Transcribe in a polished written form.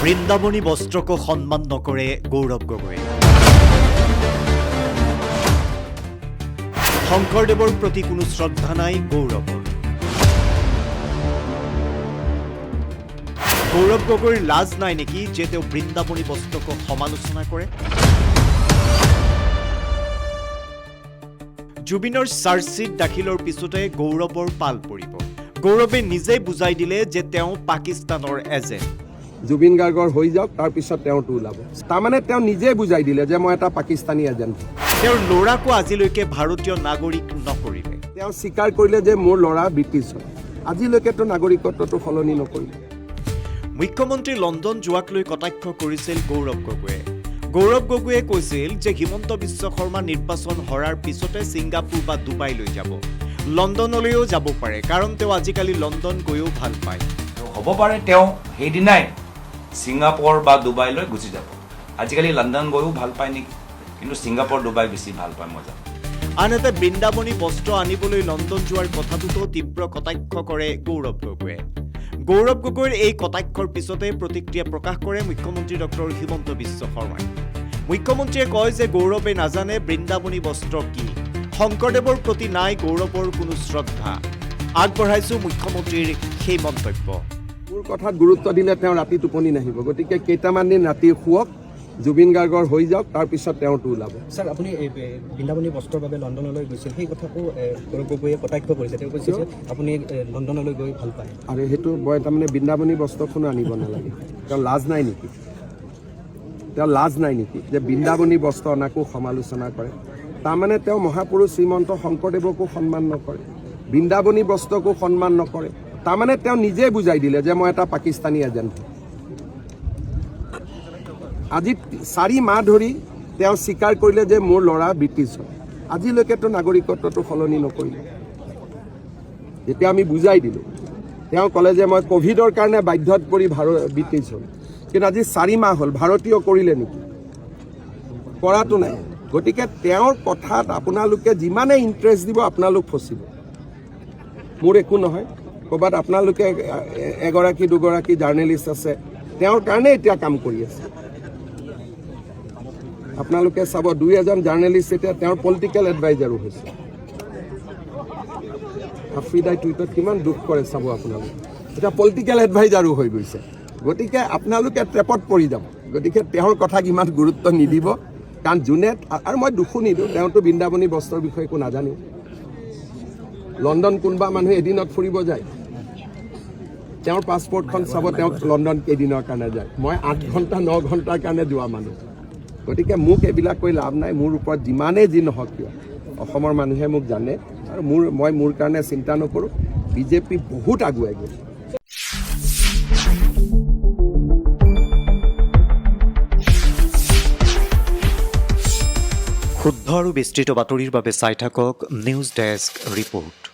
বৃন্দাবনী বস্ত্ৰকে সম্মান নকৰে গৌৰৱ গগৈ। শংকৰদেৱৰ প্ৰতি কোনো শ্ৰদ্ধা নাই গৌৰৱৰ। গৌৰৱ গগৈৰ লাজ নাই নেকি যে তেওঁ বৃন্দাবনী বস্ত্ৰকে সমালোচনা কৰে? জুবিনৰ চাৰ্জশ্বিট দাখিলৰ পিছতে গৌৰৱৰ পাল পৰিব। গৌৰৱে নিজেই বুজাই দিলে যে তেওঁ পাকিস্তানৰ এজেণ্ট। জুবিন গাৰ্গৰ হৈ যাওক, তাৰপিছত তেওঁটো ওলাব। তাৰমানে তেওঁ নিজে বুজাই দিলে যে মই এটা পাকিস্তানী এজেণ্ট। তেওঁৰ ল'ৰাকো আজিলৈকে ভাৰতীয় নাগৰিক নকৰিলে। তেওঁ স্বীকাৰ কৰিলে যে মোৰ ল'ৰা ব্ৰিটিছ হয়। আজিলৈকেতো নাগৰিকত্বটো সলনি নকৰিলে। মুখ্যমন্ত্ৰী লণ্ডন যোৱাক লৈ কটাক্ষ কৰিছিল গৌৰৱ গগৈয়ে। গৌৰৱ গগৈয়ে কৈছিল যে হিমন্ত বিশ্ব শৰ্মা নিৰ্বাচন হৰাৰ পিছতে ছিংগাপুৰ বা ডুবাইলৈ যাব, লণ্ডনলৈও যাব পাৰে, কাৰণ তেওঁ আজিকালি লণ্ডন গৈও ভাল পায়। হ'ব পাৰে তেওঁ সেইদিনাই ছিংগাপুৰ বা ডুবাইলৈ গুচি যাব। আজিকালি লণ্ডন গৈও ভাল পায় নেকি, কিন্তু ছিংগাপুৰ ডুবাই বেছি ভাল পায় মজা। আনহাতে বৃন্দাবনী বস্ত্ৰ আনিবলৈ লণ্ডন যোৱাৰ কথাটোতো তীব্ৰ কটাক্ষ কৰে গৌৰৱ গগৈয়ে। গৌৰৱ গগৈৰ এই কটাক্ষৰ পিছতে প্ৰতিক্ৰিয়া প্ৰকাশ কৰে মুখ্যমন্ত্ৰী ডক্টৰ হিমন্ত বিশ্ব শৰ্মাই। মুখ্যমন্ত্ৰীয়ে কয় যে গৌৰৱে নাজানে বৃন্দাবনী বস্ত্ৰ কি, শংকৰদেৱৰ প্ৰতি নাই গৌৰৱৰ কোনো শ্ৰদ্ধা। আগবঢ়াইছো মুখ্যমন্ত্ৰীৰ সেই মন্তব্য। মোৰ কথাত গুৰুত্ব দিলে তেওঁ ৰাতি টোপনি নাহিব। গতিকে কেইটামান দিন ৰাতি শুৱক, জুবিন গাৰ্গৰ হৈ যাওক, তাৰপিছত তেওঁটো ওলাব। স্যাৰ, আপুনি বৃন্দাবনী বস্ত্ৰৰ বাবে লণ্ডনলৈ গৈছিল, সেই কথাকো গৌৰৱ গগৈয়ে কটাক্ষ কৰিছে। তেওঁ কৈছে যে আপুনি লণ্ডনলৈ গৈ ভাল পায়। আৰু সেইটো মই তাৰমানে বৃন্দাবনী বস্ত্ৰখনো আনিব নালাগে। তেওঁ লাজ নাই নেকি? তেওঁ লাজ নাই নেকি যে বৃন্দাবনী বস্ত্ৰ অনাকো সমালোচনা কৰে? তাৰমানে তেওঁ মহাপুৰুষ শ্ৰীমন্ত শংকৰদেৱকো সন্মান নকৰে, বৃন্দাবনী বস্ত্ৰকো সন্মান নকৰে। তাৰমানে তেওঁ নিজে বুজাই দিলে যে মই এটা পাকিস্তানী এজেণ্ট। আজি 4 মাহ ধৰি তেওঁ স্বীকাৰ কৰিলে যে মোৰ ল'ৰা ব্ৰিটিছ হয়। আজিলৈকেতো নাগৰিকত্বটো সলনি নকৰিলে। যেতিয়া আমি বুজাই দিলোঁ, তেওঁ ক'লে যে মই ক'ভিডৰ কাৰণে বাধ্যত পৰি ব্ৰিটিছ হ'ল। কিন্তু আজি 4 মাহ হ'ল, ভাৰতীয় কৰিলে নেকি? কৰাটো নাই। গতিকে তেওঁৰ কথাত আপোনালোকে যিমানে ইণ্টাৰেষ্ট দিব, আপোনালোক ফচিব। মোৰ একো নহয়। ক'ৰবাত আপোনালোকে এগৰাকী দুগৰাকী জাৰ্নেলিষ্ট আছে, তেওঁৰ কাৰণে এতিয়া কাম কৰি আছে। আপোনালোকে চাব, 2-এজন জাৰ্নেলিষ্ট এতিয়া তেওঁৰ পলিটিকেল এডভাইজাৰো হৈছে। আফ্ৰিদাই টুইটত কিমান দুখ কৰে চাব আপোনালোকে। এতিয়া পলিটিকেল এডভাইজাৰো হৈ গৈছে। গতিকে আপোনালোকে ট্ৰেপত পৰি যাব। গতিকে তেওঁৰ কথাক ইমান গুৰুত্ব নিদিব, কাৰণ যোনে, আৰু মই দুখো নিদিওঁ, তেওঁতো বৃন্দাবনী বস্ত্ৰৰ বিষয়ে একো নাজানো। লণ্ডন কোনোবা মানুহে এদিনত ফুৰিব যায়? তেওঁৰ পাছপৰ্টখন চাব, তেওঁক লণ্ডন কেইদিনৰ কাৰণে যায়। মই 8 ঘণ্টা 9 ঘণ্টাৰ কাৰণে যোৱা মানুহ। গতিকে মোক এইবিলাক কৰি লাভ নাই। মোৰ ওপৰত যিমানেই যি নহওক কিয়, অসমৰ মানুহে মোক জানে, আৰু মই মোৰ কাৰণে চিন্তা নকৰোঁ। বিজেপি বহুত আগুৱাই গৈছে। শুদ্ধ আৰু বিস্তৃত বাতৰিৰ বাবে চাই থাকক নিউজ ডেস্ক ৰিপৰ্ট।